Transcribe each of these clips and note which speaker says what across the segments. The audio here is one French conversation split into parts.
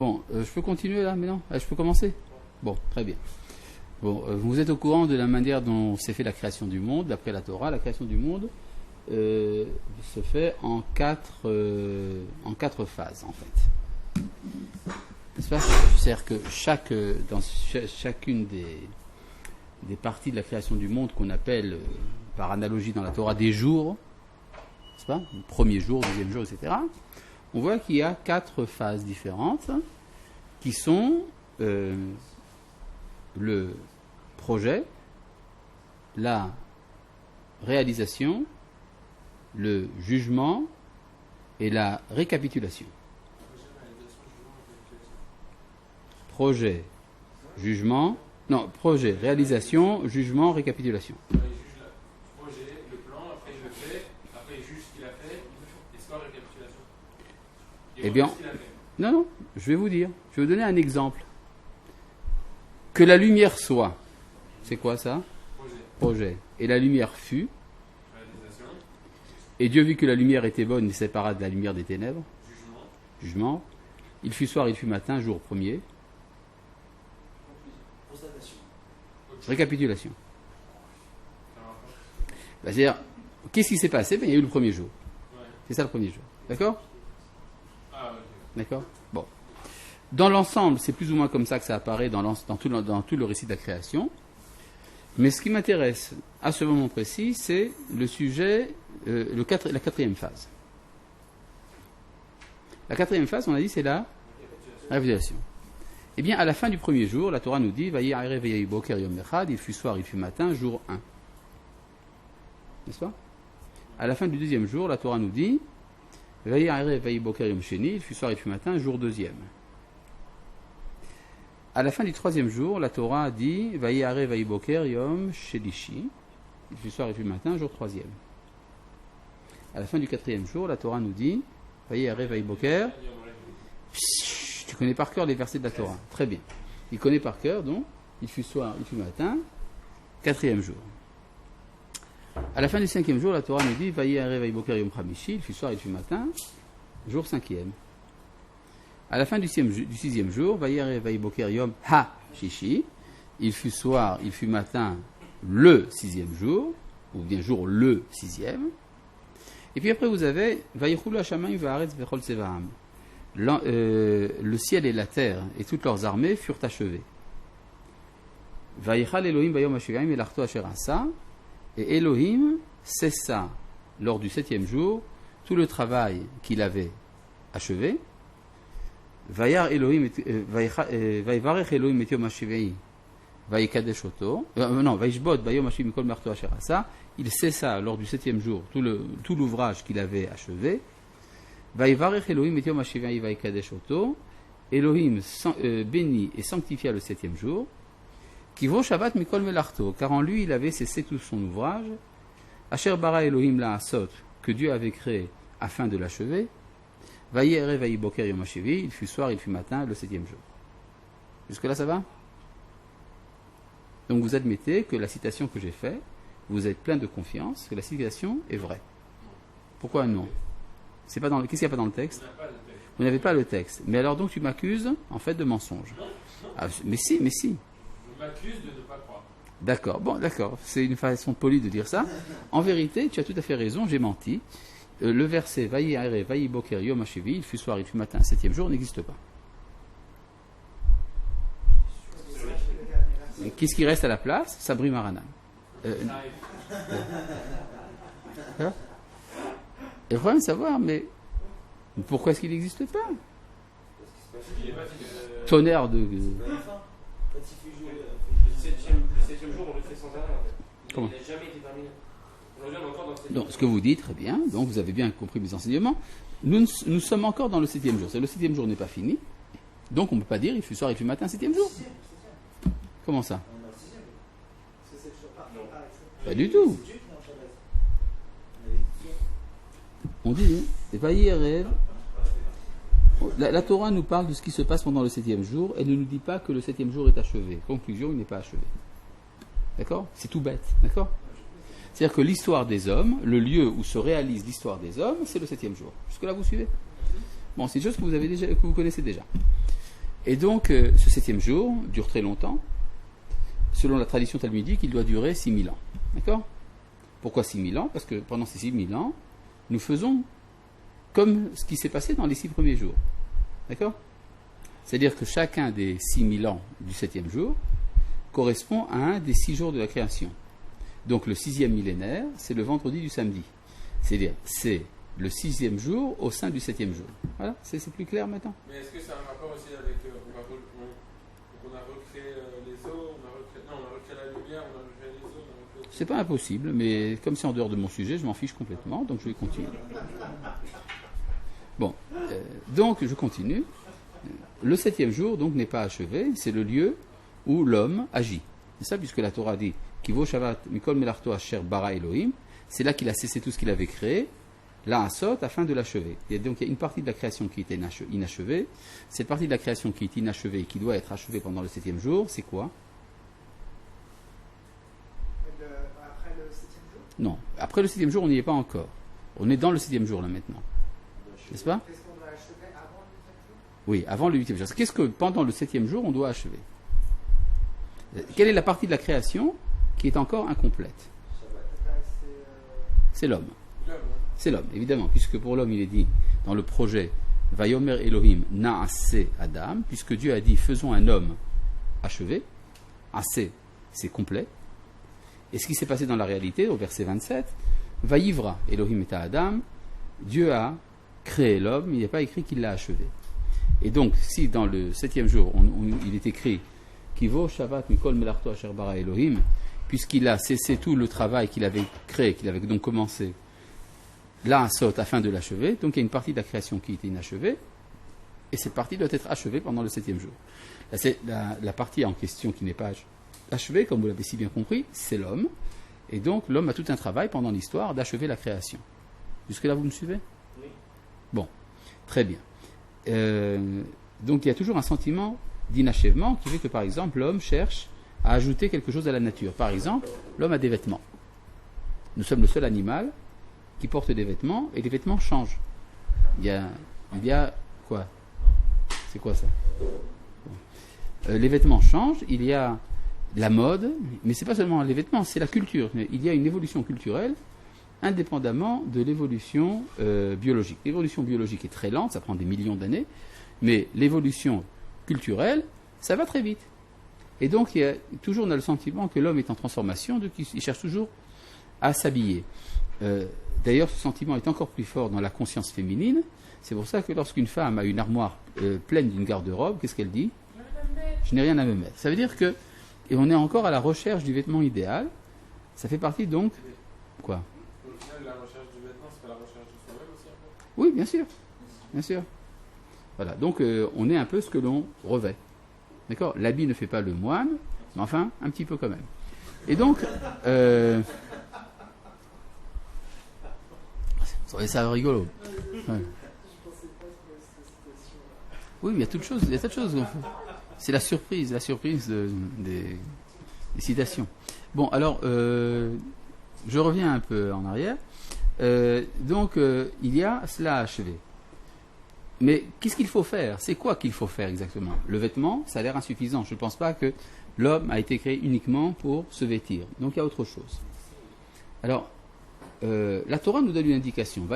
Speaker 1: Bon, je peux continuer là maintenant? Je peux commencer? Bon, très bien. Bon, vous êtes au courant de la manière dont s'est fait la création du monde, d'après la Torah. La création du monde se fait en quatre phases, en fait. N'est-ce pas? C'est-à-dire que dans chacune des parties de la création du monde qu'on appelle, par analogie dans la Torah, des jours, n'est-ce pas? Le premier jour, deuxième jour, etc. On voit qu'il y a quatre phases différentes qui sont le projet, la réalisation, le jugement et la récapitulation. Projet, réalisation, jugement, récapitulation.
Speaker 2: Il juge le projet, le plan, après il le fait, après il juge ce qu'il a fait, et c'est quoi la récapitulation?
Speaker 1: Eh bien, non, je vais vous dire. Je vais vous donner un exemple. Que la lumière soit. C'est quoi ça? Projet. Et la lumière fut.
Speaker 2: Réalisation.
Speaker 1: Et Dieu vit que la lumière était bonne et sépara de la lumière des ténèbres. Jugement. Il fut soir, il fut matin, jour premier. Récapitulation. C'est-à-dire, qu'est-ce qui s'est passé? Il y a eu le premier jour. C'est ça le premier jour. D'accord? D'accord? Bon. Dans l'ensemble, c'est plus ou moins comme ça que ça apparaît dans tout le récit de la création. Mais ce qui m'intéresse à ce moment précis, c'est le sujet, la quatrième phase. La quatrième phase, on a dit, c'est la révélation. Eh bien, à la fin du premier jour, la Torah nous dit il fut soir, il fut matin, jour 1. N'est-ce pas? À la fin du deuxième jour, la Torah nous dit il fut soir, il fut matin, jour deuxième. À la fin du troisième jour, la Torah dit il fut soir, il fut matin, jour troisième. À la fin du quatrième jour, la Torah nous dit tu connais par cœur les versets de la Torah. Très bien. Il connaît par cœur, donc, il fut soir, il fut matin, quatrième jour. À la fin du cinquième jour, la Torah nous dit il fut soir, il fut matin, jour cinquième. À la fin du sixième jour, il fut soir, il fut matin, le sixième jour, ou bien jour le sixième. Et puis après, vous avez le ciel et la terre et toutes leurs armées furent achevées. Et Elohim cessa lors du septième jour tout le travail qu'il avait achevé. Il cessa lors du septième jour tout l'ouvrage qu'il avait achevé. Elohim bénit et sanctifia le septième jour. Car en lui il avait cessé tout son ouvrage. Asher bara Elohim la asot, que Dieu avait créé afin de l'achever. Il fut soir, il fut matin, le septième jour. Jusque-là, ça va? Donc vous admettez que la citation que j'ai faite, vous êtes plein de confiance, que la citation est vraie. Pourquoi non? Qu'est-ce qu'il n'y a pas dans le texte? Vous n'avez pas le texte. Mais alors donc tu m'accuses, en fait, de mensonge. Mais si.
Speaker 2: Je m'accuse de ne pas croire.
Speaker 1: D'accord, bon, d'accord. C'est une façon polie de dire ça. En vérité, tu as tout à fait raison, j'ai menti. Le verset il fut soir, il fut matin, septième jour n'existe pas. Qu'est-ce qui reste à la place? Sabri Marana. Il faut même savoir, mais pourquoi est-ce qu'il n'existe pas? Tonnerre de.
Speaker 2: Le septième jour, on le fait sans arrêt en fait.
Speaker 1: Comment?
Speaker 2: Il n'a jamais été terminé.
Speaker 1: Donc, ce que vous dites, très bien, donc vous avez bien compris mes enseignements. Nous sommes encore dans le septième jour. Le septième jour n'est pas fini. Donc on ne peut pas dire il fut soir, il fut matin, septième jour. Comment ça? Pas du tout. On dit, la Torah nous parle de ce qui se passe pendant le septième jour. Elle ne nous dit pas que le septième jour est achevé. Conclusion, il n'est pas achevé. D'accord? C'est tout bête. D'accord? C'est-à-dire que l'histoire des hommes, le lieu où se réalise l'histoire des hommes, c'est le septième jour. Jusque-là, vous suivez? Bon, c'est une chose que vous connaissez déjà. Et donc, ce 7e jour dure très longtemps. Selon la tradition talmudique, il doit durer 6000 ans. D'accord? Pourquoi 6000 ans? Parce que pendant ces 6000 ans, nous faisons comme ce qui s'est passé dans les 6 premiers jours. D'accord? C'est-à-dire que chacun des 6000 ans du 7e jour correspond à un des 6 jours de la création. Donc le 6e millénaire, c'est le vendredi du samedi. C'est-à-dire, c'est le 6e jour au sein du 7e jour. Voilà, c'est plus clair maintenant?
Speaker 2: Mais est-ce que ça a un rapport aussi avec. On a recréé les eaux, on a recréé la lumière, on a recréé les eaux, on a recréé.
Speaker 1: C'est pas impossible, mais comme c'est en dehors de mon sujet, je m'en fiche complètement, donc je vais continuer. Bon, donc je continue. Le 7e jour, donc, n'est pas achevé, c'est le lieu où l'homme agit. C'est ça, puisque la Torah dit Kivo Shabbat Mikol Melarto Asher Bara Elohim, c'est là qu'il a cessé tout ce qu'il avait créé, là à Sot, afin de l'achever. Et donc il y a une partie de la création qui était inachevée. Cette partie de la création qui est inachevée et qui doit être achevée pendant le 7e jour, c'est quoi?
Speaker 3: Après le 7e jour?
Speaker 1: Non, après le 7e jour, on n'y est pas encore. On est dans le 7e jour là maintenant. N'est-ce pas?
Speaker 3: Qu'est-ce qu'on doit achever avant le 8e jour?
Speaker 1: Oui, avant le 8e jour. Qu'est-ce que pendant le 7e jour, on doit achever? Quelle est la partie de la création qui est encore incomplète? C'est l'homme. C'est l'homme, évidemment, puisque pour l'homme, il est dit dans le projet Vayomer Elohim Naase Adam, puisque Dieu a dit faisons un homme achevé. Assez, c'est complet. Et ce qui s'est passé dans la réalité, au verset 27, Vayivra Elohim et Adam, Dieu a créé l'homme, il n'est pas écrit qu'il l'a achevé. Et donc, si dans le 7e jour, il est écrit Kivo Shabbat Mikol Melarto Asher Bara Elohim, puisqu'il a cessé tout le travail qu'il avait créé, qu'il avait donc commencé, là à Sot, afin de l'achever, donc il y a une partie de la création qui était inachevée, et cette partie doit être achevée pendant le 7e jour. La partie en question qui n'est pas achevée, comme vous l'avez si bien compris, c'est l'homme, et donc l'homme a tout un travail pendant l'histoire d'achever la création. Jusque-là, vous me suivez?
Speaker 4: Oui.
Speaker 1: Bon, très bien. Donc il y a toujours un sentiment d'inachèvement qui fait que, par exemple, l'homme cherche à ajouter quelque chose à la nature. Par exemple, l'homme a des vêtements. Nous sommes le seul animal qui porte des vêtements, et les vêtements changent. Il y a quoi? C'est quoi ça? Les vêtements changent, il y a la mode, mais ce n'est pas seulement les vêtements, c'est la culture. Il y a une évolution culturelle indépendamment de l'évolution biologique. L'évolution biologique est très lente, ça prend des millions d'années, mais l'évolution culturelle, ça va très vite. Et donc, il y a toujours on a le sentiment que l'homme est en transformation, donc il cherche toujours à s'habiller. D'ailleurs, ce sentiment est encore plus fort dans la conscience féminine. C'est pour ça que lorsqu'une femme a une armoire pleine d'une garde-robe, qu'est-ce qu'elle dit? Je n'ai rien à me mettre. Ça veut dire que, et on est encore à la recherche du vêtement idéal. Ça fait partie donc, quoi?
Speaker 2: Au final, la recherche du vêtement, c'est pas la recherche de soi-même aussi un peu?
Speaker 1: Oui, bien sûr. Bien sûr. Voilà, donc on est un peu ce que l'on revêt. D'accord? L'habit ne fait pas le moine, mais enfin, un petit peu quand même. Et donc, ça rigolo. Ouais. Oui, mais il y a toutes choses, il y a tas de choses. C'est la surprise des citations. Bon, alors, je reviens un peu en arrière. Donc, il y a cela à achever. Mais qu'est-ce qu'il faut faire? C'est quoi qu'il faut faire exactement? Le vêtement, ça a l'air insuffisant. Je ne pense pas que l'homme a été créé uniquement pour se vêtir. Donc il y a autre chose. Alors, la Torah nous donne une indication.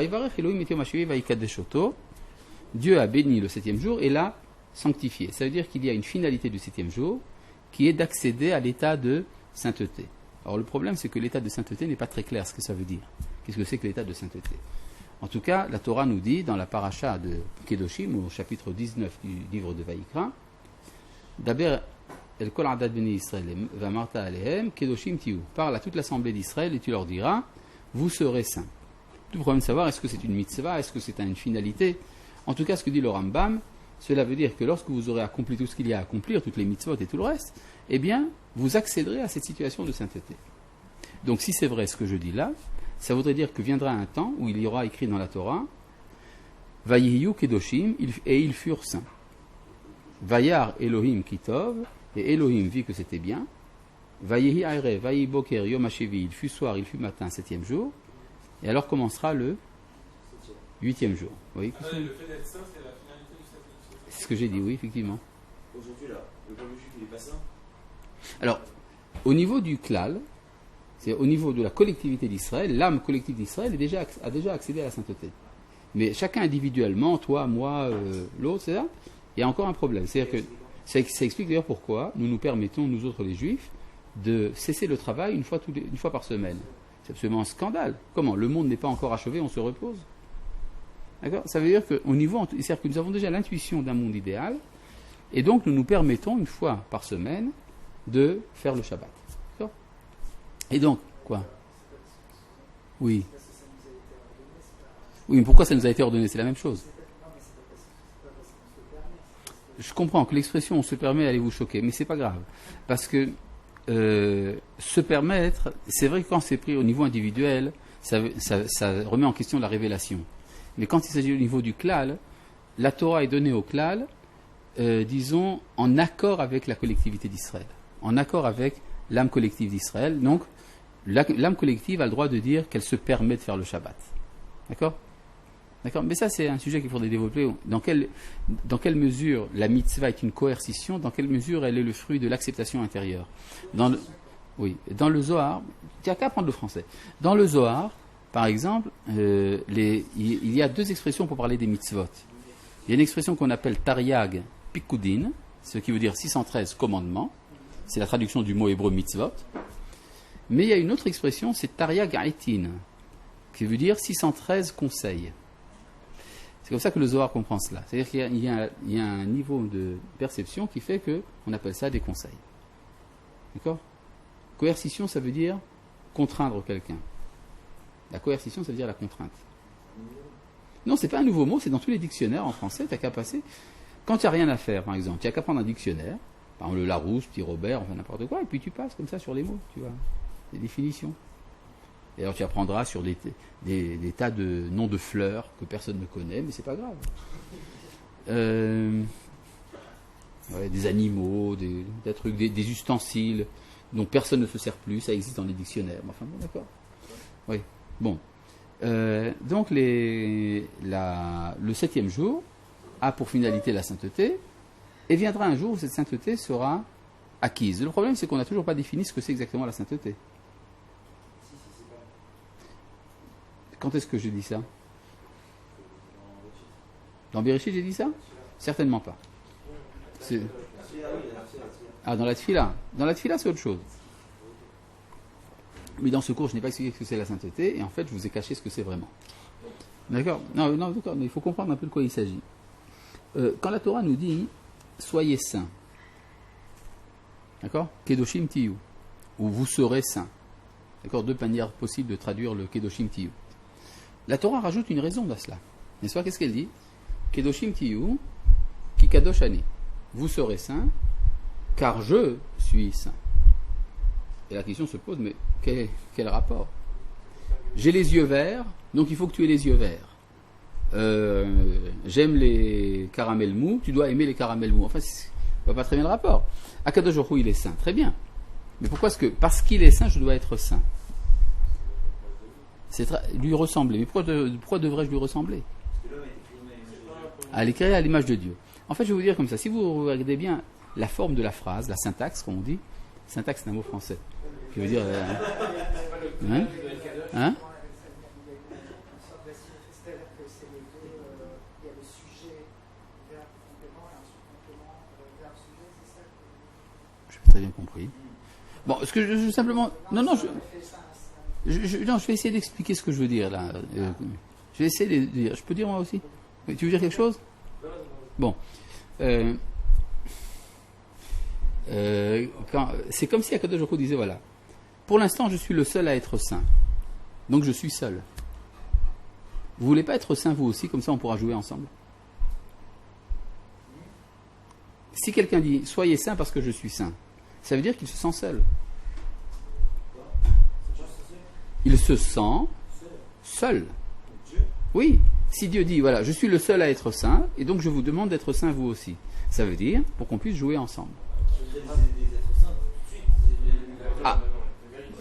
Speaker 1: Dieu a béni le 7e jour et l'a sanctifié. Ça veut dire qu'il y a une finalité du 7e jour qui est d'accéder à l'état de sainteté. Alors le problème, c'est que l'état de sainteté n'est pas très clair ce que ça veut dire. Qu'est-ce que c'est que l'état de sainteté? En tout cas, la Torah nous dit, dans la paracha de Kedoshim, au chapitre 19 du livre de Vaïkra, Daber el kol adad bnei Israël v'amarta alehem Kedoshim tiou. Parle à toute l'assemblée d'Israël et tu leur diras, vous serez saints. Tout le problème de savoir, est-ce que c'est une mitzvah, est-ce que c'est une finalité? En tout cas, ce que dit le Rambam, cela veut dire que lorsque vous aurez accompli tout ce qu'il y a à accomplir, toutes les mitzvot et tout le reste, eh bien, vous accéderez à cette situation de sainteté. Donc, si c'est vrai ce que je dis là, ça voudrait dire que viendra un temps où il y aura écrit dans la Torah Vayihiyu Kedoshim, et ils furent saints. Vayar Elohim Kitov, et Elohim vit que c'était bien. Vayihi Aire, Vayi Boker, Yom HaShevi, il fut soir, il fut matin, 7e jour. Et alors commencera le 8e jour. Oui,
Speaker 2: le fait d'être saint, c'est la finalité du 7e jour.
Speaker 1: c'est ce que j'ai dit, oui, effectivement.
Speaker 4: aujourd'hui là, le peuple juif il est pas saint.
Speaker 1: Alors, au niveau du klal, c'est au niveau de la collectivité d'Israël, l'âme collective d'Israël a déjà accédé à la sainteté. Mais chacun individuellement, toi, moi, l'autre, c'est ça, il y a encore un problème. C'est-à-dire que ça explique d'ailleurs pourquoi nous nous permettons, nous autres les juifs, de cesser le travail une fois par semaine. C'est absolument un scandale. Comment? Le monde n'est pas encore achevé, on se repose. D'accord? Ça veut dire qu'au niveau, c'est-à-dire que nous avons déjà l'intuition d'un monde idéal, et donc nous nous permettons une fois par semaine de faire le Shabbat. D'accord? Et donc, quoi? Oui. Oui, mais pourquoi ça nous a été ordonné? C'est la même chose. Je comprends que l'expression on se permet allait vous choquer, mais c'est pas grave. Parce que se permettre, c'est vrai que quand c'est pris au niveau individuel, ça remet en question la révélation. Mais quand il s'agit au niveau du klal, la Torah est donnée au klal, disons, en accord avec la collectivité d'Israël, en accord avec l'âme collective d'Israël. Donc, l'âme collective a le droit de dire qu'elle se permet de faire le Shabbat. D'accord? D'accord? Mais ça, c'est un sujet qu'il faudrait développer. Dans quelle mesure la mitzvah est une coercition, dans quelle mesure elle est le fruit de l'acceptation intérieure. Oui, dans le Zohar, tu n'as qu'à apprendre le français. Dans le Zohar, par exemple, il y a deux expressions pour parler des mitzvot. Il y a une expression qu'on appelle Tariag Pikudin, ce qui veut dire 613 commandements. C'est la traduction du mot hébreu mitzvot. Mais il y a une autre expression, c'est Tariag Aitin, qui veut dire 613 conseils. C'est comme ça que le Zohar comprend cela. C'est-à-dire qu'il y a un niveau de perception qui fait qu'on appelle ça des conseils. D'accord? Coercition, ça veut dire contraindre quelqu'un. La coercition, ça veut dire la contrainte. Non, c'est pas un nouveau mot, c'est dans tous les dictionnaires en français, tu n'as qu'à passer. Quand tu n'as rien à faire, par exemple, tu n'as qu'à prendre un dictionnaire, par exemple le Larousse, Petit Robert, enfin n'importe quoi, et puis tu passes comme ça sur les mots, tu vois, les définitions. Et alors tu apprendras sur des tas de noms de fleurs que personne ne connaît, mais c'est pas grave. Des animaux, des trucs, des ustensiles dont personne ne se sert plus, ça existe dans les dictionnaires. Enfin bon, d'accord. Oui. Bon. Donc le 7e jour a pour finalité la sainteté, et viendra un jour où cette sainteté sera acquise. Le problème, c'est qu'on n'a toujours pas défini ce que c'est exactement la sainteté. Quand est-ce que j'ai dit ça? Dans Bereshit, j'ai dit ça? Certainement pas. Dans la Tfila. Dans la Tfila, c'est autre chose. Mais dans ce cours, je n'ai pas expliqué ce que c'est la sainteté, et en fait, je vous ai caché ce que c'est vraiment. D'accord? Non, d'accord, mais il faut comprendre un peu de quoi il s'agit. Quand la Torah nous dit « Soyez saints », d'accord? « Kedoshim tiyu », ou « Vous serez saints ». D'accord? Deux manières possibles de traduire le « Kedoshim tiyu ». La Torah rajoute une raison à cela. N'est-ce pas? Qu'est-ce qu'elle dit? Kedoshim tiyu, ki kadosh ani. Vous serez saints, car je suis saint. Et la question se pose, mais quel rapport? J'ai les yeux verts, donc il faut que tu aies les yeux verts. J'aime les caramels mous, tu dois aimer les caramels mous. Enfin, ça ne va pas très bien le rapport. Akadosh Baruch Hu, il est saint, très bien. Mais pourquoi est-ce que, parce qu'il est saint, je dois être saint? C'est lui ressembler. Mais pourquoi devrais-je lui ressembler? Elle est créée à l'image de Dieu. En fait, je vais vous dire comme ça. Si vous regardez bien la forme de la phrase, la syntaxe, comme on dit, syntaxe c'est un mot français, qui veut dire... Hein? Je n'ai pas très bien compris. Bon, ce que je simplement... Non, je vais essayer d'expliquer ce que je veux dire là. Je vais essayer de dire. Je peux dire moi aussi? Tu veux dire quelque chose? Bon. C'est comme si Akadosh Baruch Hu disait voilà, pour l'instant je suis le seul à être saint, donc je suis seul. Vous voulez pas être saint vous aussi, comme ça on pourra jouer ensemble? Si quelqu'un dit soyez saint parce que je suis saint, ça veut dire qu'il se sent seul. Il se sent seul. Oui, si Dieu dit voilà, je suis le seul à être saint, et donc je vous demande d'être saint vous aussi, ça veut dire pour qu'on puisse jouer ensemble.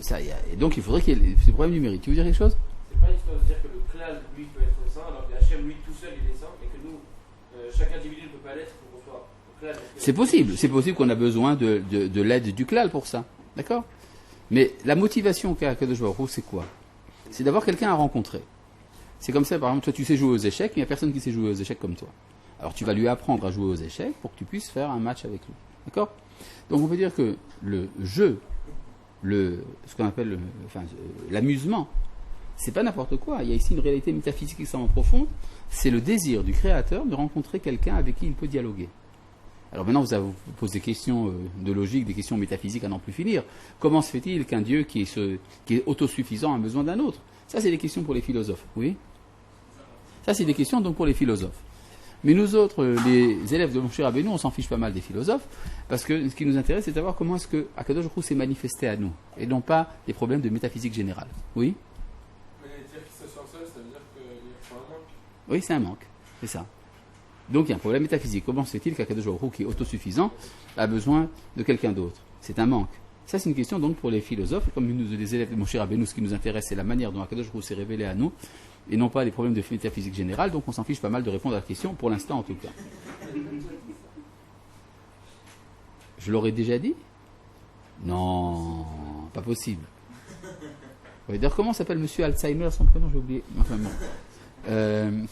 Speaker 1: Ça y est. Et donc il faudrait qu'il y ait ce problème du mérite. Tu veux dire quelque chose?
Speaker 2: C'est pas histoire de dire que le klal lui peut être saint, alors que Hachem lui tout seul il est saint, et que nous, chaque individu ne peut pas l'être pour qu'on soit au
Speaker 1: C'est possible qu'on a besoin de l'aide du klal pour ça, d'accord? Mais la motivation qu'a Akadosh Baruch Hu, c'est quoi? C'est d'avoir quelqu'un à rencontrer. C'est comme ça, par exemple, toi tu sais jouer aux échecs, mais il n'y a personne qui sait jouer aux échecs comme toi. Alors tu vas lui apprendre à jouer aux échecs pour que tu puisses faire un match avec lui, d'accord? Donc on peut dire que le jeu, ce qu'on appelle l'amusement, c'est pas n'importe quoi. Il y a ici une réalité métaphysique extrêmement profonde. C'est le désir du créateur de rencontrer quelqu'un avec qui il peut dialoguer. Alors maintenant, vous posez des questions de logique, des questions métaphysiques à n'en plus finir. Comment se fait-il qu'un Dieu qui est autosuffisant a besoin d'un autre? Ça, c'est des questions pour les philosophes. Oui. Ça, c'est des questions donc pour les philosophes. Mais nous autres, les élèves de Moshe Rabbeinu, on s'en fiche pas mal des philosophes, parce que ce qui nous intéresse, c'est de savoir comment est-ce que Akadosh Baruch Hu s'est manifesté à nous, et non pas des problèmes de métaphysique générale. Oui.
Speaker 2: Mais dire qu'il se sent seul, ça veut dire qu'il faut un manque.
Speaker 1: Oui, c'est un manque, c'est ça. Donc il y a un problème métaphysique. Comment se fait-il qu'Akadosh Baruch Hu, qui est autosuffisant, a besoin de quelqu'un d'autre? C'est un manque. Ça, c'est une question donc pour les philosophes. Comme nous, les élèves de Moshe Rabbeinu, ce qui nous intéresse, c'est la manière dont Akadosh Baruch Hu s'est révélé à nous, et non pas les problèmes de métaphysique générale. Donc on s'en fiche pas mal de répondre à la question, pour l'instant en tout cas. Je l'aurais déjà dit? Non, pas possible. D'ailleurs, comment s'appelle Monsieur Alzheimer? Son prénom, j'ai oublié. Enfin bon.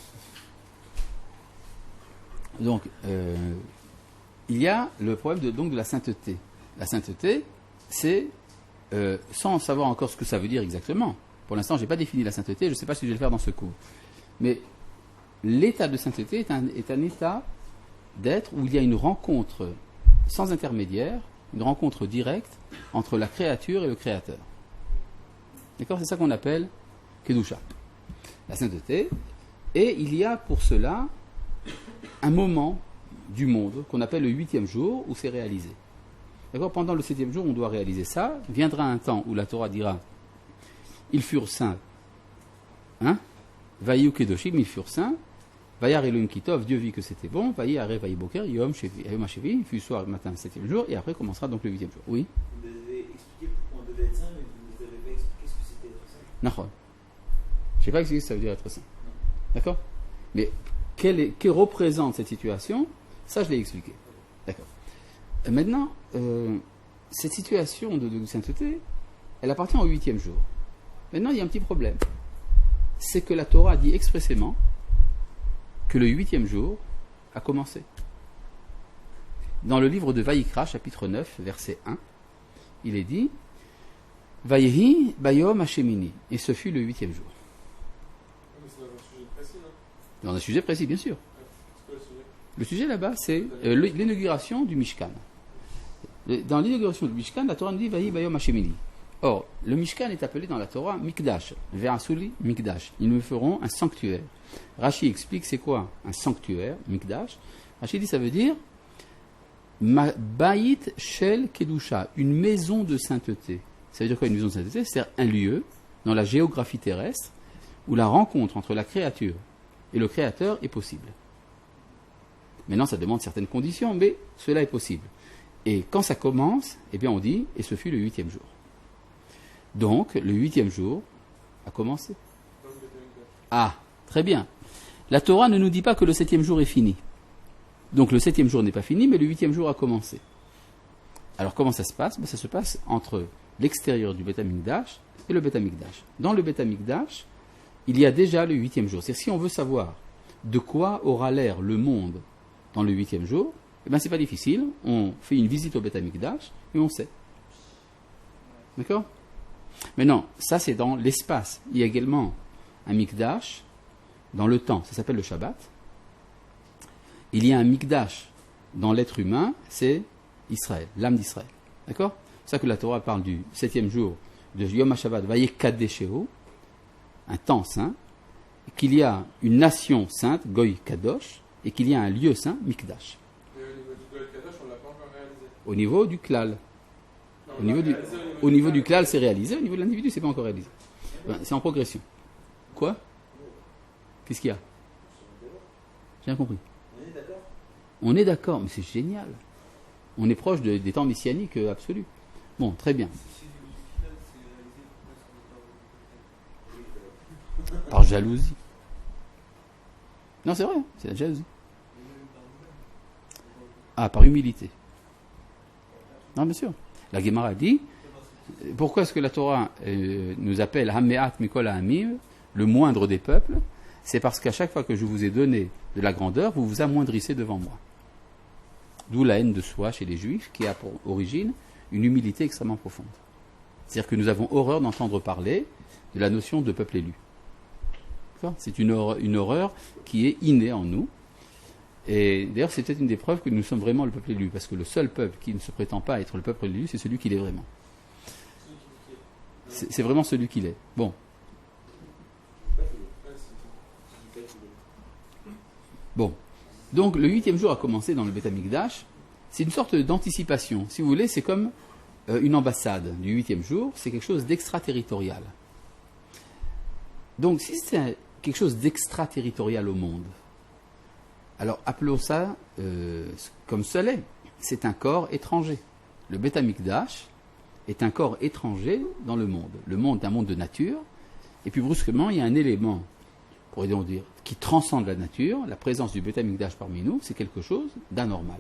Speaker 1: Donc, il y a le problème de la sainteté. La sainteté, c'est, sans savoir encore ce que ça veut dire exactement, pour l'instant, je n'ai pas défini la sainteté, je ne sais pas si je vais le faire dans ce cours, mais l'état de sainteté est un état d'être où il y a une rencontre sans intermédiaire, une rencontre directe entre la créature et le créateur. D'accord? C'est ça qu'on appelle Kedusha, la sainteté, et il y a pour cela un moment du monde qu'on appelle le 8e jour où c'est réalisé. D'accord? Pendant le 7e jour, on doit réaliser ça. Viendra un temps où la Torah dira ils furent saints. Hein? Vayu kedoshim, ils furent saints. Vayar Elohim kitov, Dieu vit que c'était bon. Vayi are vayi boker, yom hashevi, il fut soir, matin, 7e jour, et après commencera donc le 8e jour. Oui?
Speaker 4: Vous avez expliqué pourquoi on devait être saint, mais vous n'avez pas expliqué ce que c'était être saint.
Speaker 1: Nahon. Je ne sais pas expliquer ce que ça veut dire être saint. D'accord? Mais que représente cette situation? Ça, je l'ai expliqué. D'accord. Maintenant, cette situation de sainteté, elle appartient au 8e jour. Maintenant, il y a un petit problème. C'est que la Torah dit expressément que le 8e jour a commencé. Dans le livre de Vaïkra, chapitre 9, verset 1, il est dit Vayehi bayom hashemini. Et ce fut le 8e jour.
Speaker 2: Mais c'est dans un sujet précis, non?
Speaker 1: Dans un sujet précis, bien sûr.
Speaker 2: C'est quoi le sujet?
Speaker 1: Le sujet là-bas, c'est l'inauguration du Mishkan. Dans l'inauguration du Mishkan, la Torah nous dit Vayehi bayom hashemini. Or, le Mishkan est appelé dans la Torah Mikdash. Ve'asuli Mikdash. Ils me feront un sanctuaire. Rashi explique c'est quoi un sanctuaire, Mikdash. Rashi dit ça veut dire Ba'it Shel Kedusha, une maison de sainteté. Ça veut dire quoi une maison de sainteté? C'est un lieu dans la géographie terrestre où la rencontre entre la créature et le créateur est possible. Maintenant, ça demande certaines conditions, mais cela est possible. Et quand ça commence, eh bien on dit, et ce fut le 8e jour. Donc, le 8e jour a commencé. Ah, très bien. La Torah ne nous dit pas que le 7e jour est fini. Donc, le 7e jour n'est pas fini, mais le 8e jour a commencé. Alors, comment ça se passe? Ça se passe entre l'extérieur du Beth Amikdash et le Beth Amikdash. Dans le Beth Amikdash, il y a déjà le 8e jour. C'est-à-dire, si on veut savoir de quoi aura l'air le monde dans le 8e jour, eh bien, c'est pas difficile. On fait une visite au Beth Amikdash et on sait. D'accord? Maintenant, ça c'est dans l'espace. Il y a également un Mikdash dans le temps, ça s'appelle le Shabbat. Il y a un Mikdash dans l'être humain, c'est Israël, l'âme d'Israël. D'accord? C'est ça que la Torah parle du 7e jour de Yom HaShabbat, Vayekadesheo, un temps saint, qu'il y a une nation sainte, Goy Kadosh, et qu'il y a un lieu saint, Mikdash.
Speaker 2: Et au niveau du Goy Kadosh, on ne l'a pas encore réalisé.
Speaker 1: Au niveau du Klal.
Speaker 2: Non,
Speaker 1: Au niveau du klal, c'est réalisé. Au niveau de l'individu, c'est pas encore réalisé. C'est en progression. Quoi? Qu'est-ce qu'il y a? J'ai rien compris.
Speaker 4: On est d'accord?
Speaker 1: On est d'accord, mais c'est génial. On est proche des temps messianiques absolus. Bon, très bien. Par jalousie. Non, c'est vrai, c'est la jalousie. Ah, par humilité. Non, bien sûr. La Gemara dit, pourquoi est-ce que la Torah nous appelle Hameat Mikol Ha'amim, le moindre des peuples? C'est parce qu'à chaque fois que je vous ai donné de la grandeur, vous vous amoindrissez devant moi. D'où la haine de soi chez les Juifs, qui a pour origine une humilité extrêmement profonde. C'est-à-dire que nous avons horreur d'entendre parler de la notion de peuple élu. C'est une horreur qui est innée en nous. Et d'ailleurs, c'est peut-être une des preuves que nous sommes vraiment le peuple élu, parce que le seul peuple qui ne se prétend pas être le peuple élu, c'est celui qu'il est vraiment. C'est vraiment celui qu'il est. Bon. Bon. Donc, le 8e jour a commencé dans le Beth Amikdash. C'est une sorte d'anticipation. Si vous voulez, c'est comme une ambassade du 8e jour. C'est quelque chose d'extraterritorial. Donc, si c'est quelque chose d'extraterritorial au monde, alors appelons ça comme cela est. C'est un corps étranger. Le Beth Amikdash est un corps étranger dans le monde. Le monde est un monde de nature. Et puis brusquement, il y a un élément, pourrait-on dire, qui transcende la nature. La présence du Beth Amikdash parmi nous, c'est quelque chose d'anormal.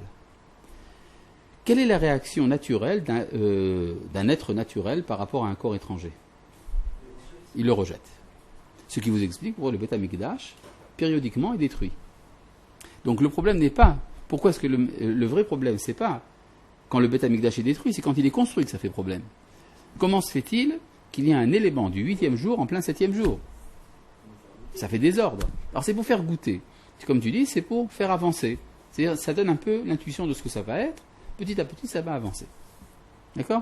Speaker 1: Quelle est la réaction naturelle d'un être naturel par rapport à un corps étranger? Il le rejette. Ce qui vous explique pourquoi le Beth Amikdash, périodiquement, est détruit. Donc le problème n'est pas... Pourquoi est-ce que le vrai problème, c'est pas quand le Beth Amikdash est détruit, c'est quand il est construit que ça fait problème. Comment se fait-il qu'il y ait un élément du 8e jour en plein 7e jour? Ça fait désordre. Alors c'est pour faire goûter. Comme tu dis, c'est pour faire avancer. C'est-à-dire, ça donne un peu l'intuition de ce que ça va être. Petit à petit, ça va avancer. D'accord?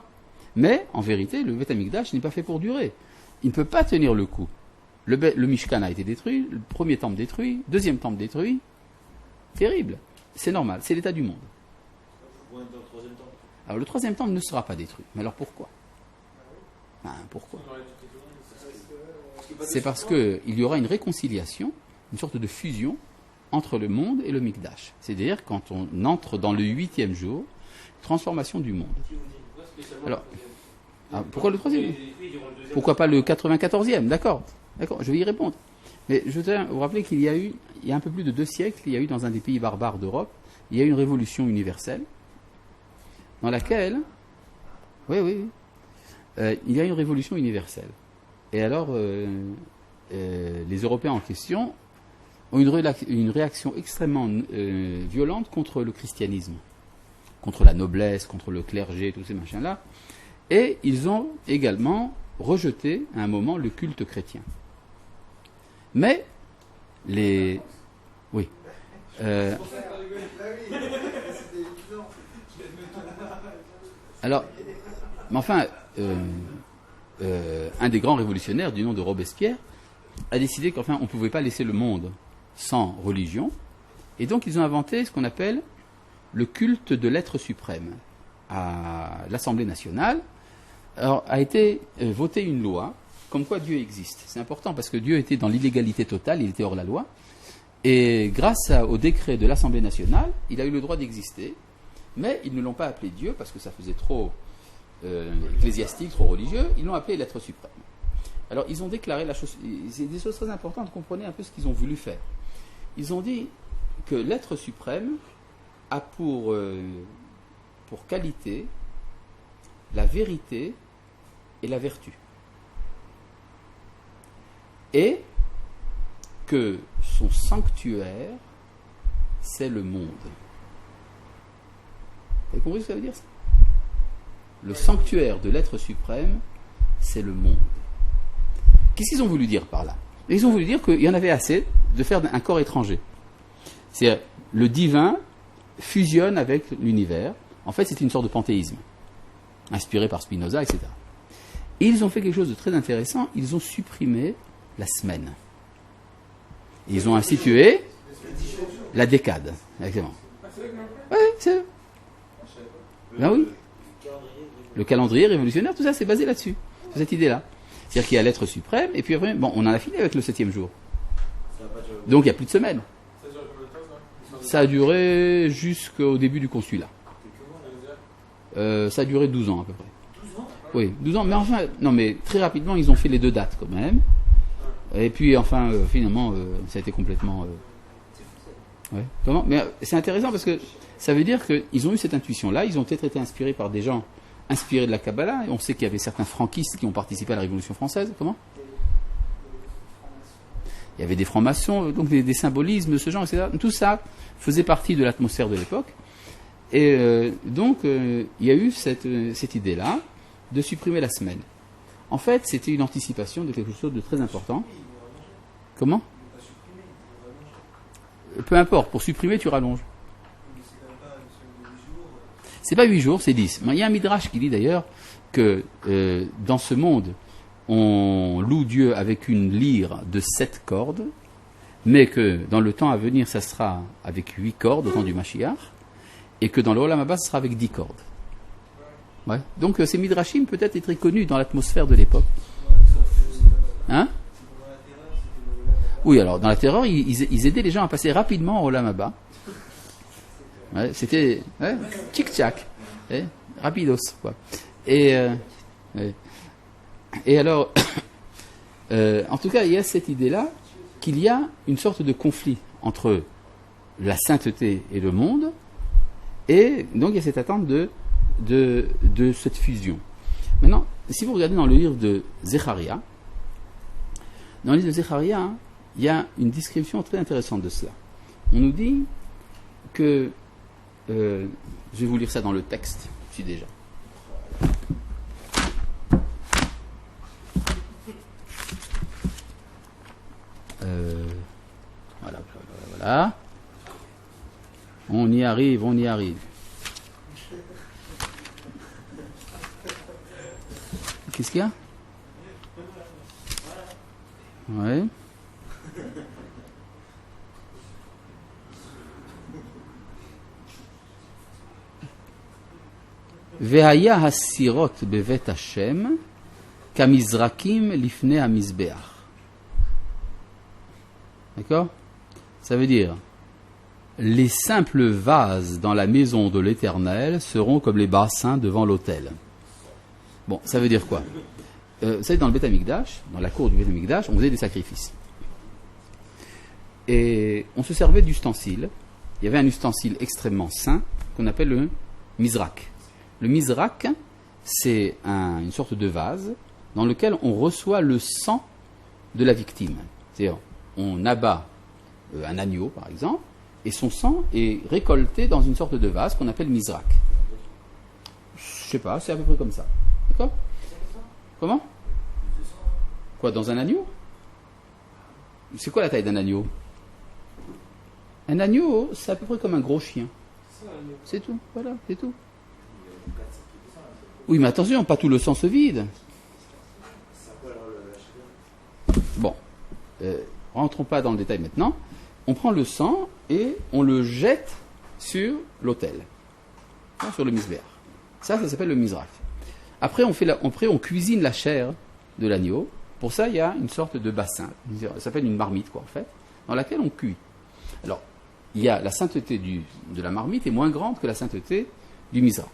Speaker 1: Mais, en vérité, le Beth Amikdash n'est pas fait pour durer. Il ne peut pas tenir le coup. Le Mishkan a été détruit, le premier temple détruit, deuxième temple détruit. Terrible. C'est normal, c'est l'état du monde. Alors le troisième temple ne sera pas détruit. Mais alors pourquoi? Pourquoi? C'est parce qu'il y aura une réconciliation, une sorte de fusion entre le monde et le Mikdash. C'est-à-dire quand on entre dans le 8e jour, transformation du monde. Alors, pourquoi le troisième? Pourquoi pas le 94e? D'accord, je vais y répondre. Mais je voudrais vous rappeler qu'il y a un peu plus de 2 siècles, il y a eu dans un des pays barbares d'Europe, il y a eu une révolution universelle, dans laquelle, il y a une révolution universelle. Et alors, les Européens en question ont une réaction extrêmement violente contre le christianisme, contre la noblesse, contre le clergé, tous ces machins-là. Et ils ont également rejeté à un moment le culte chrétien. Mais les... Oui. Alors, mais enfin, un des grands révolutionnaires du nom de Robespierre a décidé qu'enfin on ne pouvait pas laisser le monde sans religion, et donc ils ont inventé ce qu'on appelle le culte de l'être suprême. À l'Assemblée nationale, alors, a été votée une loi comme quoi Dieu existe. C'est important parce que Dieu était dans l'illégalité totale, il était hors la loi, et grâce au décret de l'Assemblée nationale, il a eu le droit d'exister, mais ils ne l'ont pas appelé Dieu parce que ça faisait trop ecclésiastique, trop religieux, ils l'ont appelé l'être suprême. Alors ils ont déclaré la chose, c'est des choses très importantes, comprenez un peu ce qu'ils ont voulu faire. Ils ont dit que l'être suprême a pour qualité la vérité et la vertu. Et que son sanctuaire, c'est le monde. Vous avez compris ce que ça veut dire, ça? Le sanctuaire de l'être suprême, c'est le monde. Qu'est-ce qu'ils ont voulu dire par là? Ils ont voulu dire qu'il y en avait assez de faire un corps étranger. C'est-à-dire, le divin fusionne avec l'univers. En fait, c'est une sorte de panthéisme, inspiré par Spinoza, etc. Et ils ont fait quelque chose de très intéressant, ils ont supprimé la semaine. Et ils ont institué la décade. Exactement. Oui, c'est... Ben oui. Le calendrier révolutionnaire, tout ça, c'est basé là-dessus, sur cette idée-là. C'est-à-dire qu'il y a l'être suprême, et puis après, bon, on en a fini avec le 7e jour. Donc il n'y a plus de semaine. Ça a duré jusqu'au début du consulat. Ça a duré 12 ans à peu près. 12 ans? Oui, 12 ans, mais enfin, non, mais très rapidement, ils ont fait les 2 dates quand même. Et puis enfin, finalement, ça a été complètement... Ouais. Comment? Mais c'est intéressant parce que Ça veut dire qu'ils ont eu cette intuition-là, ils ont peut-être été inspirés par des gens inspirés de la Kabbalah, et on sait qu'il y avait certains franquistes qui ont participé à la Révolution française. Comment ? Il y avait des francs-maçons, donc des symbolismes de ce genre, etc. Tout ça faisait partie de l'atmosphère de l'époque. Et donc, il y a eu cette idée-là de supprimer la semaine. En fait, c'était une anticipation de quelque chose de très important. Comment ? Peu importe, pour supprimer, tu rallonges. C'est pas 8 jours, c'est 10. Il y a un midrash qui dit d'ailleurs que dans ce monde, on loue Dieu avec une lyre de 7 cordes, mais que dans le temps à venir, ça sera avec 8 cordes au temps du Mashiach, et que dans le Olam Haba, ça sera avec 10 cordes. Ouais. Donc ces midrashim peut-être est très connus dans l'atmosphère de l'époque. Hein ? Oui, alors dans la terreur, ils aidaient les gens à passer rapidement au Olam Haba. Ouais, c'était tchic-tchac, rapidos, quoi. Et alors, en tout cas, il y a cette idée-là qu'il y a une sorte de conflit entre la sainteté et le monde, et donc il y a cette attente de cette fusion. Maintenant, si vous regardez dans le livre de Zecharia, dans le livre de Zecharia, il y a une description très intéressante de cela. On nous dit que, je vais vous lire ça dans le texte, je suis déjà. Voilà. On y arrive. Qu'est-ce qu'il y a ? Ouais. Ve'haya hasirot bevet Hashem kamizrakim lifnei hamizbeach. D'accord ? Ça veut dire, les simples vases dans la maison de l'Éternel seront comme les bassins devant l'autel. Bon, ça veut dire quoi ? Vous savez, dans le Beth Amikdash, dans la cour du Beth Amikdash, on faisait des sacrifices. Et on se servait d'ustensiles. Il y avait un ustensile extrêmement saint qu'on appelle le mizrak. Le mizrak, c'est une sorte de vase dans lequel on reçoit le sang de la victime. C'est-à-dire, on abat un agneau, par exemple, et son sang est récolté dans une sorte de vase qu'on appelle mizrak. Je sais pas, c'est à peu près comme ça. D'accord ? Comment ? Quoi, dans un agneau ? C'est quoi la taille d'un agneau ? Un agneau, c'est à peu près comme un gros chien. C'est tout, voilà, c'est tout. Oui, mais attention, pas tout le sang se vide. Bon, rentrons pas dans le détail maintenant. On prend le sang et on le jette sur l'autel, sur le misbéach. Ça s'appelle le mizrak. Après, on cuisine la chair de l'agneau. Pour ça, il y a une sorte de bassin. Ça s'appelle une marmite, quoi, en fait, dans laquelle on cuit. Alors, il y a la sainteté de la marmite est moins grande que la sainteté du mizrak.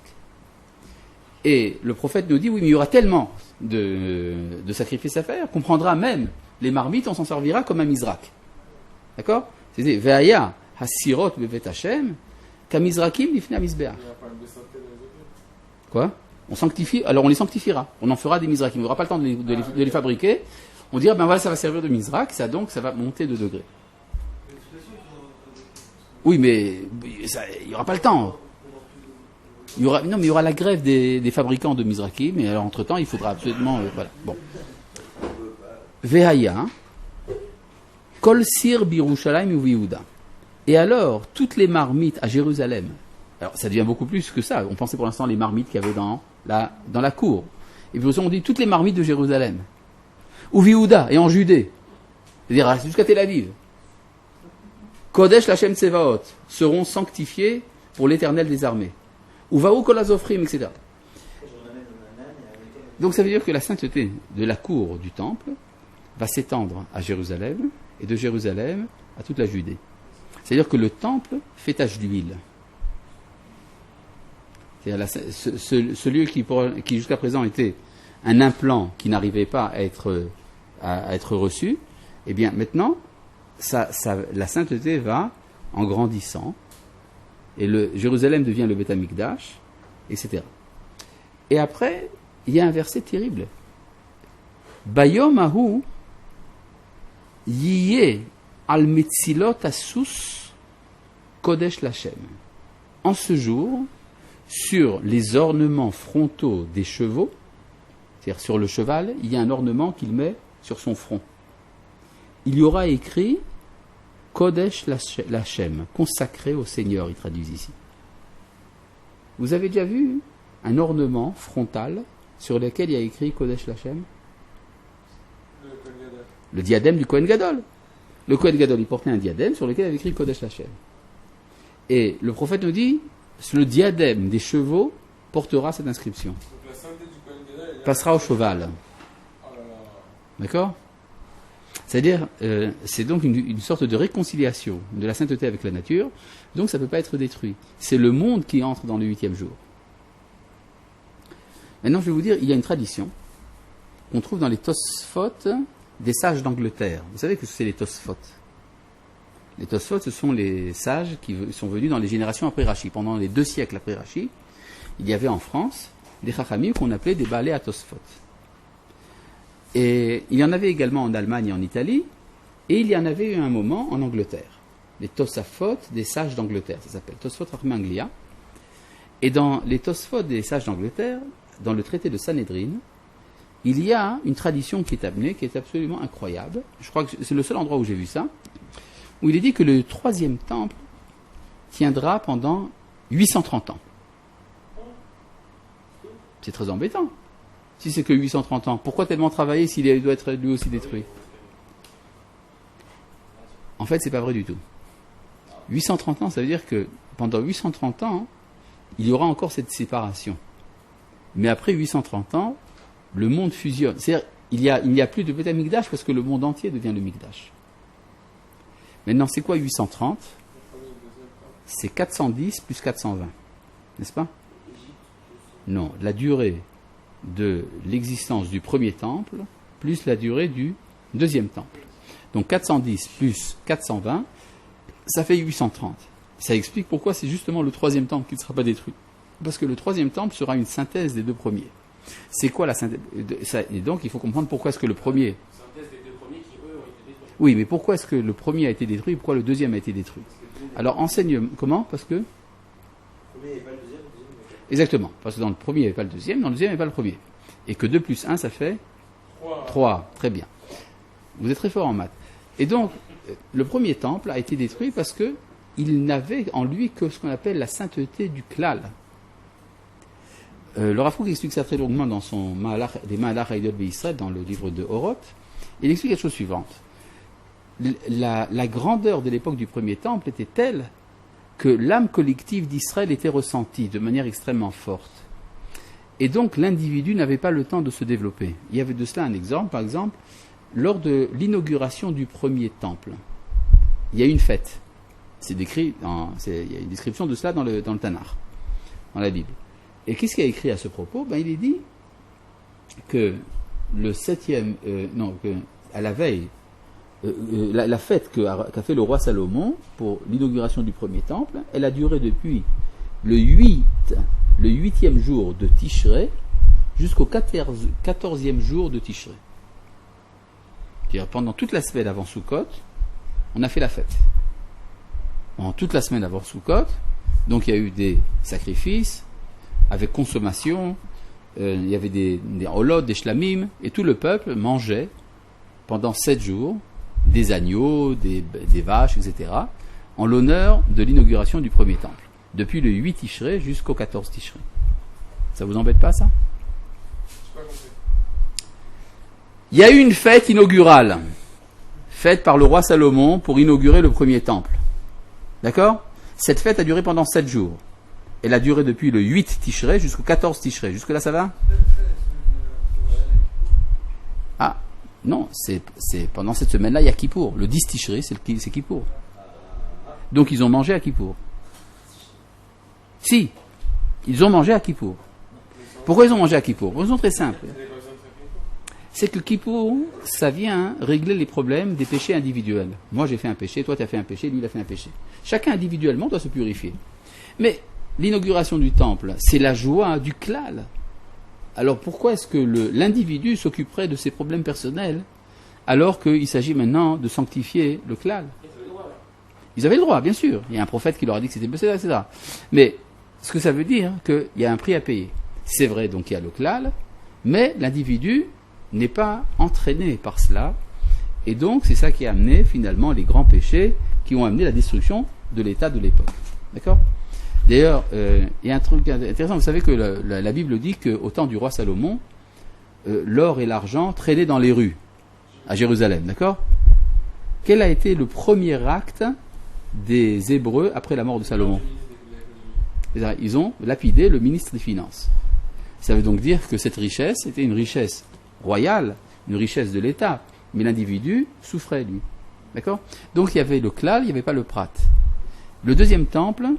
Speaker 1: Et le prophète nous dit, oui, mais il y aura tellement de sacrifices à faire qu'on prendra même les marmites, on s'en servira comme un mizrak. D'accord ? C'est Ve'aya hasirot bevet Hashem kamizrakim lifnei hamizbeach. Quoi ? On sanctifie, alors on les sanctifiera. On en fera des mizrakim. On n'aura pas le temps de les fabriquer. On dira, ben voilà, ça va servir de mizrak, ça va monter de degrés. Oui, mais il n'y aura pas le temps. Il y aura la grève des fabricants de mizrakim, mais alors entre-temps, il faudra absolument... voilà. Bon. Ve'aya, kol sir birushalayim u'Yehuda. Et alors, toutes les marmites à Jérusalem, alors ça devient beaucoup plus que ça. On pensait pour l'instant les marmites qu'il y avait dans la cour. Et puis on dit toutes les marmites de Jérusalem. U'Yehuda, et en Judée. C'est-à-dire jusqu'à Tel Aviv. Kodesh Lachem Tsevaot seront sanctifiés pour l'Éternel des armées. Uvaou kol hazofrim, etc. Donc ça veut dire que la sainteté de la cour du temple va s'étendre à Jérusalem, et de Jérusalem à toute la Judée. C'est-à-dire que le temple fait tache d'huile. C'est-à-dire ce lieu qui jusqu'à présent était un implant qui n'arrivait pas à être reçu, eh bien maintenant, la sainteté va, en grandissant, Et Jérusalem devient le Beth Amikdash, etc. Et après, il y a un verset terrible. Bayom ahu yiyeh al metzilot asus kodesh lachem. En ce jour, sur les ornements frontaux des chevaux, c'est-à-dire sur le cheval, il y a un ornement qu'il met sur son front. Il y aura écrit Kodesh Lachem, consacré au Seigneur, il traduit ici. Vous avez déjà vu un ornement frontal sur lequel il y a écrit Kodesh Lachem? Le diadème du Kohen Gadol. Le Kohen Gadol, il portait un diadème sur lequel il y avait écrit Kodesh Lachem. Et le prophète nous dit, le diadème des chevaux portera cette inscription.
Speaker 2: Donc la sainteté du Kohen Gadol, elle
Speaker 1: Passera au cheval.
Speaker 2: Oh là là.
Speaker 1: D'accord? C'est-à-dire, c'est donc une sorte de réconciliation de la sainteté avec la nature, donc ça ne peut pas être détruit. C'est le monde qui entre dans le 8e jour. Maintenant, je vais vous dire, il y a une tradition qu'on trouve dans les Tosfot des sages d'Angleterre. Vous savez que c'est les Tosfot. Les Tosfot, ce sont les sages qui sont venus dans les générations après Rachi. Pendant les 2 siècles après Rachi, il y avait en France des Chachamim qu'on appelait des Baalei HaTosfot. Et il y en avait également en Allemagne et en Italie, et il y en avait eu un moment en Angleterre. Les Tosafot des sages d'Angleterre, ça s'appelle Tosfot Chachmei Anglia. Et dans les Tosfot des sages d'Angleterre, dans le traité de Sanhedrin, il y a une tradition qui est amenée, qui est absolument incroyable. Je crois que c'est le seul endroit où j'ai vu ça, où il est dit que le 3e temple tiendra pendant 830 ans. C'est très embêtant. Si c'est que 830 ans, pourquoi tellement travailler s'il doit être lui aussi détruit? En fait, c'est pas vrai du tout. 830 ans, ça veut dire que pendant 830 ans, il y aura encore cette séparation. Mais après 830 ans, le monde fusionne. C'est-à-dire, il n'y a plus de Beth Amikdash parce que le monde entier devient le Mikdash. Maintenant, c'est quoi 830? C'est 410 plus 420. N'est-ce pas? Non, la durée de l'existence du premier temple, plus la durée du 2e temple. Donc 410 plus 420, ça fait 830. Ça explique pourquoi c'est justement le 3e temple qui ne sera pas détruit. Parce que le 3e temple sera une synthèse des 2 premiers. C'est quoi la synthèse? Et donc il faut comprendre pourquoi est-ce que le premier...
Speaker 5: Synthèse des 2 premiers qui, eux, ont été détruits.
Speaker 1: Oui, mais pourquoi est-ce que le premier a été détruit et pourquoi le 2e a été détruit? Alors enseigne... Comment? Parce que...
Speaker 4: Le premier n'est pas le deuxième, le deuxième n'est pas le
Speaker 1: Exactement. Parce que dans le premier, il n'y avait pas le 2e, dans le 2e, il n'y avait pas le premier. Et que 2 plus 1, ça fait 3. Très bien. Vous êtes très fort en maths. Et donc, le premier temple a été détruit parce que il n'avait en lui que ce qu'on appelle la sainteté du klal. Le Rav Kook explique ça très longuement dans son des Mahalach Haïdot B'Yisraël, dans le livre de Horoth. Il explique la chose suivante. La grandeur de l'époque du premier temple était telle que l'âme collective d'Israël était ressentie de manière extrêmement forte. Et donc l'individu n'avait pas le temps de se développer. Il y avait de cela un exemple, par exemple, lors de l'inauguration du premier temple, il y a une fête. C'est décrit, il y a une description de cela dans le Tanakh, dans la Bible. Et qu'est-ce qu'il y a écrit à ce propos? Il est dit que à la veille, la fête qu'a fait le roi Salomon pour l'inauguration du premier temple, elle a duré depuis le 8e jour de Tishré jusqu'au 14e jour de Tishré. C'est-à-dire pendant toute la semaine avant Sukkot, on a fait la fête. Pendant toute la semaine avant Sukkot, donc il y a eu des sacrifices avec consommation, il y avait des holot, des shlamim, et tout le peuple mangeait pendant 7 jours des agneaux, des vaches, etc., en l'honneur de l'inauguration du premier temple, depuis le 8 Tishré jusqu'au 14 Tishré. Ça vous embête pas, ça? Il y a eu une fête inaugurale, faite par le roi Salomon pour inaugurer le premier temple. D'accord? Cette fête a duré pendant 7 jours. Elle a duré depuis le 8 Tishré jusqu'au 14 Tishré. Jusque-là, ça va? Ah, non, c'est pendant cette semaine-là, il y a Kippour. Le 10 Tishré, c'est Kippour. Donc, ils ont mangé à Kippour. Si, ils ont mangé à Kippour. Pourquoi ils ont mangé à Kippour? Pour une raison très simple. C'est que Kippour, ça vient régler les problèmes des péchés individuels. Moi, j'ai fait un péché, toi, tu as fait un péché, lui, il a fait un péché. Chacun individuellement doit se purifier. Mais l'inauguration du temple, c'est la joie du klal. Alors pourquoi est-ce que l'individu s'occuperait de ses problèmes personnels alors qu'il s'agit maintenant de sanctifier le klal? Ils avaient le droit, bien sûr. Il y a un prophète qui leur a dit que c'était possible, etc. Mais ce que ça veut dire, qu'il y a un prix à payer. C'est vrai, donc il y a le klal, mais l'individu n'est pas entraîné par cela. Et donc c'est ça qui a amené finalement les grands péchés qui ont amené la destruction de l'État de l'époque. D'accord ? D'ailleurs, il y a un truc intéressant. Vous savez que la Bible dit qu'au temps du roi Salomon, l'or et l'argent traînaient dans les rues à Jérusalem. D'accord ? Quel a été le premier acte des Hébreux après la mort de Salomon? Ils ont lapidé le ministre des Finances. Ça veut donc dire que cette richesse était une richesse royale, une richesse de l'État, mais l'individu souffrait, lui. D'accord ? Donc il y avait le klal, il n'y avait pas le prat. Le deuxième temple,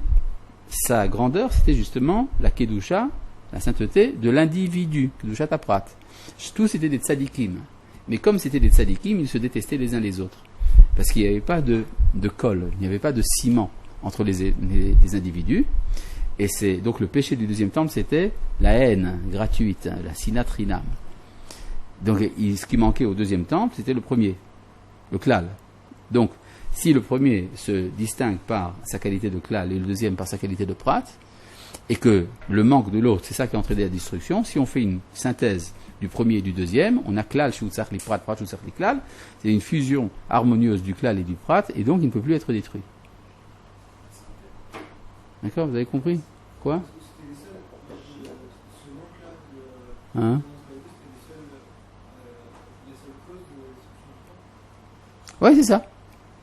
Speaker 1: sa grandeur, c'était justement la kedusha, la sainteté de l'individu, kedusha taprat. Tous c'était des tzadikim. Mais comme c'était des tzadikim, ils se détestaient les uns les autres. Parce qu'il n'y avait pas de colle, il n'y avait pas de ciment entre les individus. Et c'est donc le péché du deuxième temple, c'était la haine gratuite, la sinatrinam. Donc ce qui manquait au deuxième temple, c'était le premier, le klal. Donc si le premier se distingue par sa qualité de klal et le deuxième par sa qualité de prat, et que le manque de l'autre, c'est ça qui a entraîné la destruction, si on fait une synthèse du premier et du deuxième, on a klal, shutzach li prat, prat, shutzach li klal, c'est une fusion harmonieuse du klal et du prat, et donc il ne peut plus être détruit. D'accord, vous avez compris? Quoi? Hein? Oui, c'est ça.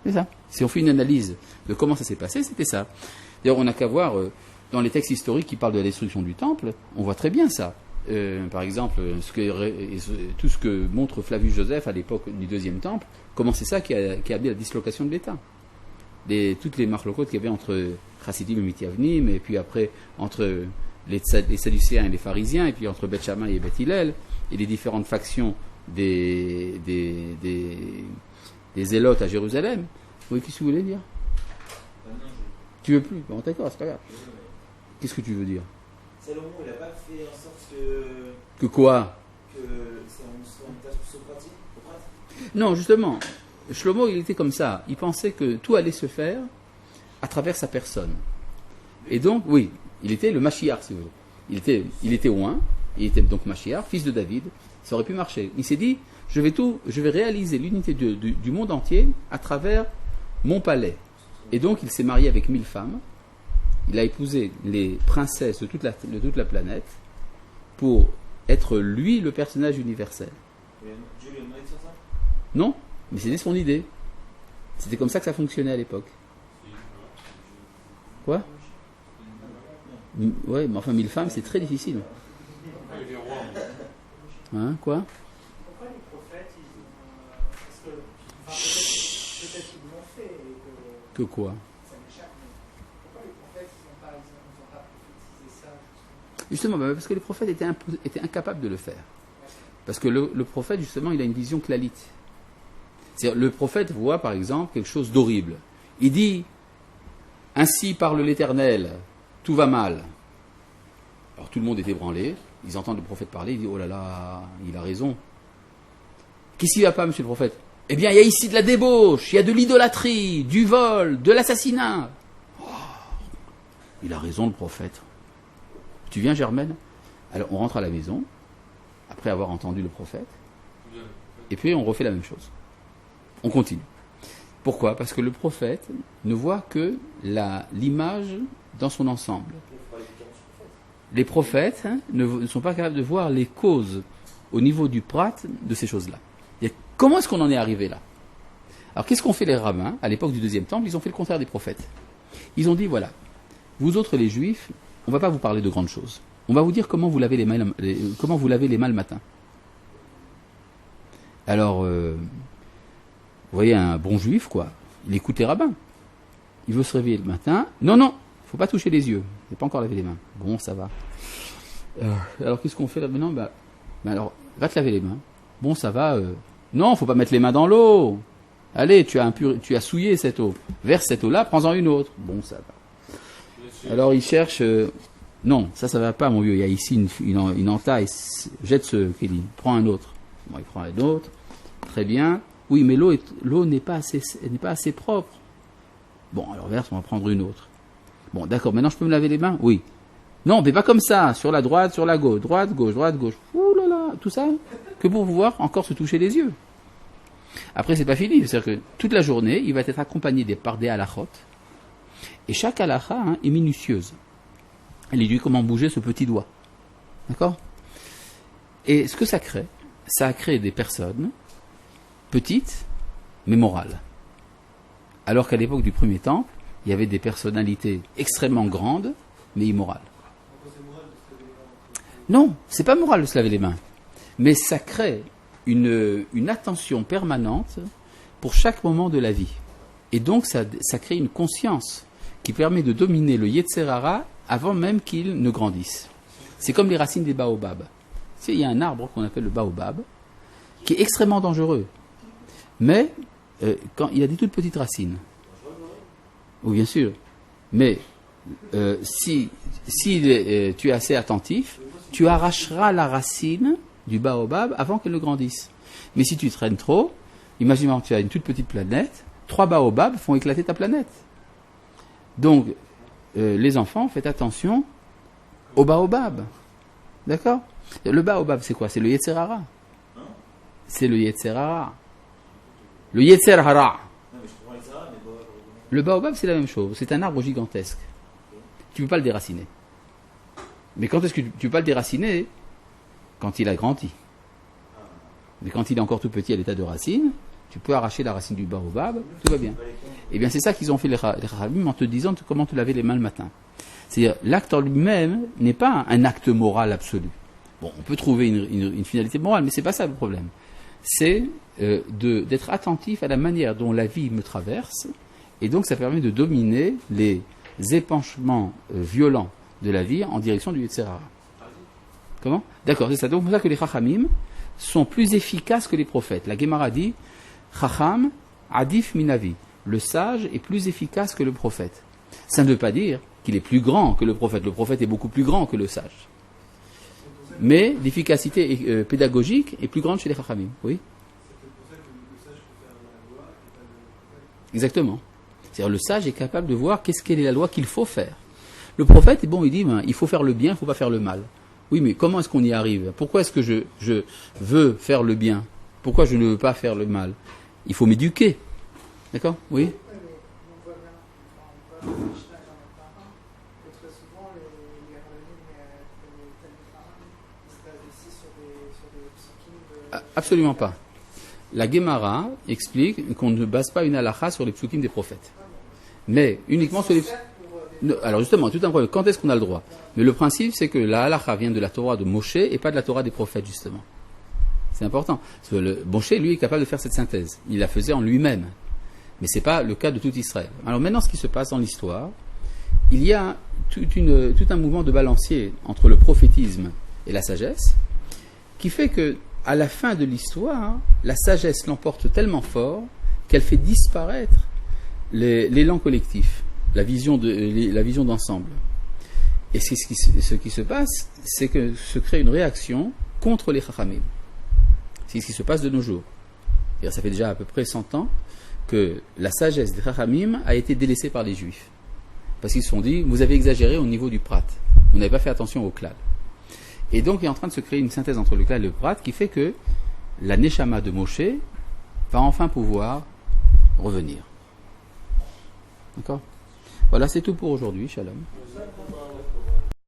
Speaker 1: C'est ça. Si on fait une analyse de comment ça s'est passé, c'était ça. D'ailleurs, on n'a qu'à voir dans les textes historiques qui parlent de la destruction du temple, on voit très bien ça. Par exemple, tout ce que montre Flavius Joseph à l'époque du deuxième temple, comment c'est ça qui a amené la dislocation de l'État. Toutes les marlocotes qu'il y avait entre Chassidim et Mithyavnim, et puis après entre les Sadducéens et les Pharisiens, et puis entre Beth Shammai et Beth Hillel, et les différentes factions des zélotes à Jérusalem. Oui, qu'est-ce que vous voulez dire? Tu veux plus? Bon, d'accord, c'est pas grave. Qu'est-ce que tu veux dire?
Speaker 4: Salomon, il n'a pas fait en sorte
Speaker 1: que quoi?
Speaker 4: Que c'est une tâche socratique?
Speaker 1: Non, justement, Shlomo, il était comme ça. Il pensait que tout allait se faire à travers sa personne. Et donc, oui, il était le Mashiach, si vous voulez. Il était oint, il était donc Mashiach, fils de David. Ça aurait pu marcher. Il s'est dit, je vais réaliser l'unité du monde entier à travers mon palais. Et donc, il s'est marié avec 1000 femmes. Il a épousé les princesses de toute la planète pour être lui le personnage universel.
Speaker 4: Dieu lui a demandé de faire ça?
Speaker 1: Non, mais c'était son idée. C'était comme ça que ça fonctionnait à l'époque. Quoi? Ouais, mais enfin 1000 femmes, c'est très difficile. Hein, quoi?
Speaker 3: Pourquoi les prophètes, parce que peut-être qu'ils l'ont fait et
Speaker 1: Que quoi?
Speaker 3: ça m'échappe, mais pourquoi les prophètes, ils n'ont pas prophétisé ça
Speaker 1: Justement, parce que les prophètes étaient incapables de le faire. Parce que le prophète, justement, il a une vision clalite. C'est-à-dire, le prophète voit, par exemple, quelque chose d'horrible. Il dit, ainsi parle l'Éternel, tout va mal. Alors tout le monde est ébranlé, ils entendent le prophète parler, ils disent, oh là là, il a raison. Qu'est-ce qui ne va pas, monsieur le prophète? Eh bien, il y a ici de la débauche, il y a de l'idolâtrie, du vol, de l'assassinat. Oh, il a raison, le prophète. Tu viens, Germaine? Alors, on rentre à la maison, après avoir entendu le prophète, et puis on refait la même chose. On continue. Pourquoi? Parce que le prophète ne voit que l'image dans son ensemble. Les prophètes ne sont pas capables de voir les causes au niveau du prat de ces choses-là. Comment est-ce qu'on en est arrivé là? Alors qu'est-ce qu'ont fait les rabbins à l'époque du deuxième temple? Ils ont fait le contraire des prophètes. Ils ont dit, voilà, vous autres les juifs, on ne va pas vous parler de grandes choses. On va vous dire comment vous lavez les mains le matin. Alors, vous voyez un bon juif, quoi, il écoute les rabbins. Il veut se réveiller le matin. Non, il ne faut pas toucher les yeux. Il n'a pas encore lavé les mains. Bon, ça va. Alors, qu'est-ce qu'on fait là maintenant? Alors, va te laver les mains. Bon, ça va. Non, il ne faut pas mettre les mains dans l'eau. Allez, tu as souillé cette eau. Verse cette eau-là, prends-en une autre. Bon, ça va. Alors il cherche... non, ça va pas, mon vieux. Il y a ici une entaille. Jette ce Kéline. Prends un autre. Bon, il prend un autre. Très bien. Oui, mais l'eau n'est pas assez propre. Bon, alors verse, on va prendre une autre. Bon, d'accord. Maintenant, je peux me laver les mains? Oui. Non, mais pas comme ça. Sur la droite, sur la gauche. Droite, gauche, droite, gauche. Ouh là là. Tout ça, que pour pouvoir encore se toucher les yeux. Après, c'est pas fini. C'est-à-dire que toute la journée, il va être accompagné par des halachot. Et chaque halakha est minutieuse. Elle lui dit comment bouger ce petit doigt. D'accord? Et ce que ça a créé des personnes petites, mais morales. Alors qu'à l'époque du premier temple, il y avait des personnalités extrêmement grandes, mais immorales. Non, c'est pas moral de se laver les mains. Mais ça crée une attention permanente pour chaque moment de la vie. Et donc ça crée une conscience qui permet de dominer le Yetzer Hara avant même qu'il ne grandisse. C'est comme les racines des baobabs. Tu sais, il y a un arbre qu'on appelle le baobab, qui est extrêmement dangereux. Mais, quand il a des toutes petites racines. Oui, bien sûr. Mais, si tu es assez attentif, tu arracheras la racine du baobab avant qu'elle ne grandisse. Mais si tu traînes trop, imagine que tu as une toute petite planète, 3 baobabs font éclater ta planète. Donc, les enfants, faites attention au baobab. D'accord? Le baobab, c'est quoi? C'est le Yetzer Hara. C'est le Yetzer Hara. Le Yetzer Hara. Le baobab, c'est la même chose. C'est un arbre gigantesque. Tu ne peux pas le déraciner. Mais quand est-ce que tu peux pas le déraciner? Quand il a grandi. Mais quand il est encore tout petit à l'état de racine, tu peux arracher la racine du baobab, tout va bien. Et bien c'est ça qu'ils ont fait les Chachamim en te disant comment te laver les mains le matin. C'est-à-dire, l'acte en lui-même n'est pas un acte moral absolu. Bon, on peut trouver une finalité morale, mais c'est pas ça le problème. C'est d'être attentif à la manière dont la vie me traverse, et donc ça permet de dominer les épanchements violents de la vie en direction du Yetzer Hara. Comment? D'accord, c'est ça. Donc c'est pour ça que les Chachamim sont plus efficaces que les prophètes. La Gemara dit Chacham adif minavi. Le sage est plus efficace que le prophète. Ça ne veut pas dire qu'il est plus grand que le prophète. Le prophète est beaucoup plus grand que le sage. Mais l'efficacité pédagogique est plus grande chez les Chachamim. Oui. Exactement. C'est-à-dire le sage est capable de voir quelle est la loi qu'il faut faire. Le prophète, il dit il faut faire le bien, il ne faut pas faire le mal. Oui, mais comment est-ce qu'on y arrive? Pourquoi est-ce que je veux faire le bien? Pourquoi je ne veux pas faire le mal? Il faut m'éduquer. D'accord? Oui. Absolument pas. La Gemara explique qu'on ne base pas une halakha sur les psukim des prophètes. Mais uniquement sur les... Alors justement, tout un problème. Quand est-ce qu'on a le droit? Mais le principe, c'est que la halakha vient de la Torah de Moshe et pas de la Torah des prophètes, justement. C'est important. Parce que Moshe, lui, est capable de faire cette synthèse. Il la faisait en lui-même. Mais ce n'est pas le cas de tout Israël. Alors maintenant, ce qui se passe dans l'histoire, il y a tout un mouvement de balancier entre le prophétisme et la sagesse, qui fait que à la fin de l'histoire, la sagesse l'emporte tellement fort qu'elle fait disparaître l'élan collectif, la vision d'ensemble. Et ce qui se passe, c'est que se crée une réaction contre les Chachamim. C'est ce qui se passe de nos jours. C'est-à-dire, ça fait déjà à peu près 100 ans que la sagesse des Chachamim a été délaissée par les Juifs. Parce qu'ils se sont dit, vous avez exagéré au niveau du prat. Vous n'avez pas fait attention au klal. Et donc, il est en train de se créer une synthèse entre le klal et le prat qui fait que la neshama de Moshe va enfin pouvoir revenir. D'accord? Voilà, c'est tout pour aujourd'hui. Shalom.